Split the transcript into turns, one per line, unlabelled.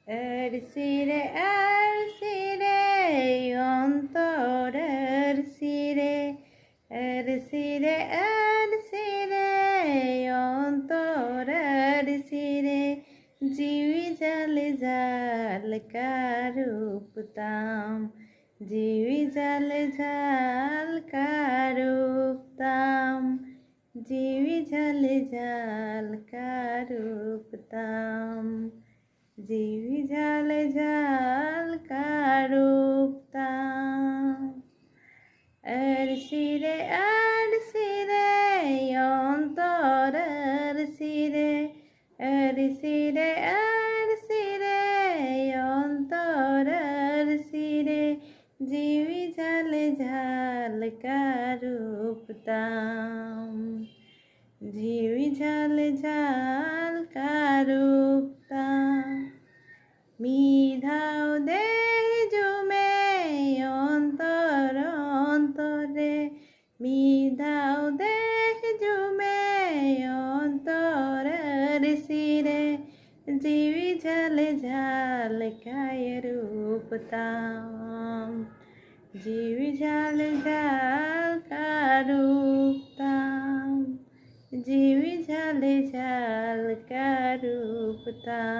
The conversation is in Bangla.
আর সিরে অন্তরের সিরে আর সিরে অন্তরের সিরে জিবি জালে জাল কারুপতাম জিবি জালে জাল কারুপতাম জিবি জালে জাল কারুপতাম জিবি জালে জাল কারুপতাম আর সিরে অন্তরের সিরে আর সিরে অন্তরের সিরে জিবি জালে জাল কারুপতাম জিবি জালে জাল কারুপতাম মিধাও দে জুমে অন্তর অন্তরে মিধাও দে জুমে অন্তরের সিরে জিবি ঝালে ঝাল কায়রূপতাম জিবি ঝালে ঝাল কারূপতাম জিবি ঝালে ঝাল কারূপতাম।